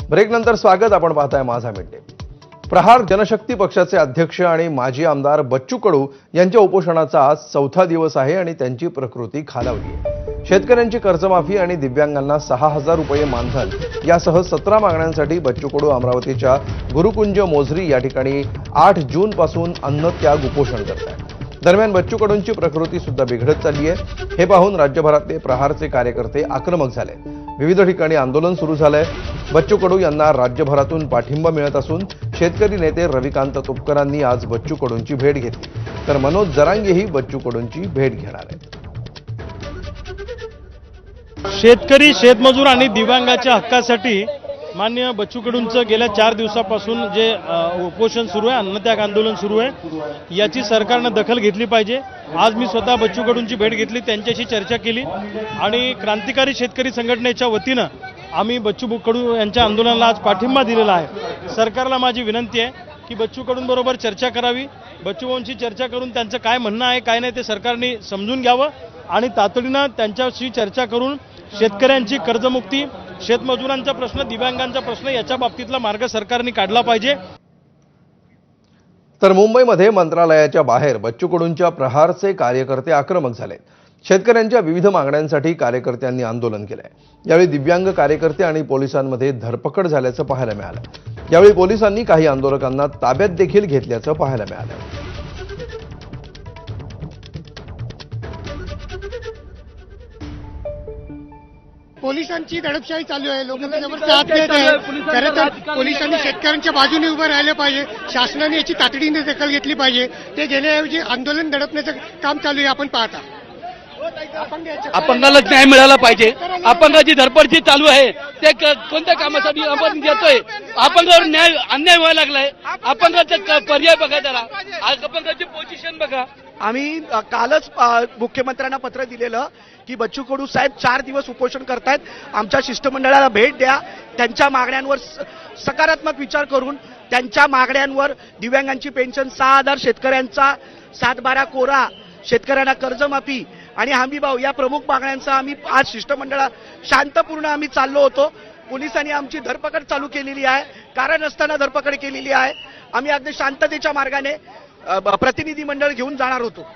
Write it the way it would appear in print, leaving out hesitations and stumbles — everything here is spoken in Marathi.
ब्रेकनंतर स्वागत. आपण पाहताय माझा मिडडे. प्रहार जनशक्ती पक्षाचे अध्यक्ष आणि माजी आमदार बच्चू कडू यांच्या उपोषणाचा आज चौथा दिवस आहे आणि त्यांची प्रकृती खालावली आहे. शेतकऱ्यांची कर्जमाफी आणि दिव्यांगांना 6,000 रुपये मानधन यासह 17 मागण्यांसाठी बच्चू कडू अमरावतीच्या गुरुकुंज मोझरी या ठिकाणी 8 जून पासून अन्नत्याग उपोषण करत आहेत. दरम्यान बच्चू कडूंची प्रकृती सुद्धा बिघडत चालली आहे. हे पाहून राज्यभरातले प्रहारचे कार्यकर्ते आक्रमक झाले. विविध ठिकाणी आंदोलन सुरू झालंय. बच्चू कडू यांना राज्यभरातून पाठिंबा मिळत असून शेतकरी नेते रविकांत तुपकरांनी आज बच्चू कडूंची भेट घेतली, तर मनोज जरांगेही बच्चू कडूंची भेट घेणार आहेत. शेतकरी, शेतमजूर आणि दिव्यांगाच्या हक्कासाठी माननीय बच्चू कडूंचं गेल्या 4 दिवसापासून जे उपोषण सुरू आहे, अन्नत्याग आंदोलन सुरू आहे, याची सरकारनं दखल घेतली पाहिजे. आज मी स्वतः बच्चू कडूंची भेट घेतली, त्यांच्याशी चर्चा केली आणि क्रांतिकारी शेतकरी संघटनेच्या वतीनं आम्ही बच्चू कडू यांच्या आंदोलनाला आज पाठिंबा दिलेला आहे. सरकारला माझी विनंती आहे की बच्चू कडूंबरोबर चर्चा करावी. बच्चू भाऊंशी चर्चा करून त्यांचं काय म्हणणं आहे, काय नाही ते सरकारने समजून घ्यावं आणि तातडीनं त्यांच्याशी चर्चा करून शेतकऱ्यांची कर्जमुक्ती, शेतमजुरांचा प्रश्न, दिव्यांगांचा प्रश्न याच्या बाबतीतला मार्ग सरकारने काढला पाहिजे. तर मुंबईमध्ये मंत्रालयाच्या बाहेर बच्चू कडूंच्या प्रहारचे कार्यकर्ते आक्रमक झाले. शेतकऱ्यांच्या विविध मागण्यांसाठी कार्यकर्त्यांनी आंदोलन केलंय. यावेळी दिव्यांग कार्यकर्ते आणि पोलिसांमध्ये धरपकड झाल्याचं पाहायला मिळालं. यावेळी पोलिसांनी काही आंदोलकांना ताब्यात देखील घेतल्याचं पाहायला मिळालं. पोलिसांची दडपशाही चालू आहे. लोकांना जबरदस्त हात देत आहे. खरं तर पोलिसांनी शेतकऱ्यांच्या बाजूने उभं राहिलं पाहिजे. शासनाने याची तातडीने दखल घेतली पाहिजे. ते गेल्याऐवजी आंदोलन दडपण्याचं काम चालू आहे. आपण पाहता अपंगाला न्याय मिळाला पाहिजे. अपंगाची धरपड जी चालू आहे ते कोणत्या कामासाठी आपण देतोय? अपंगावर न्याय अन्याय व्हायला लागलाय. अपंगाचा पर्याय बघा, त्याला अपंगाची पोझिशन बघा. आम्ही कालच मुख्यमंत्र्यांना पत्र दिलेलं की बच्चू कडू साहेब 4 दिवस उपोषण करतायत, आमच्या शिष्टमंडळाला भेट द्या, त्यांच्या मागण्यांवर सकारात्मक विचार करून त्यांच्या मागण्यांवर दिव्यांगांची पेन्शन 6,000, शेतकऱ्यांचा 7/12 कोरा, शेतकऱ्यांना कर्जमाफी आणि हमीभाव या प्रमुख मागण्यांचा आम्ही आज शिष्टमंडळा शांतपूर्ण आम्ही चाललो होतो. पोलिसांनी आमची धरपकड चालू केलेली आहे. कारण असताना धरपकड केलेली आहे. आम्ही अगदी शांततेच्या मार्गाने प्रतिनिधी मंडळ घेऊन जाणार होतो.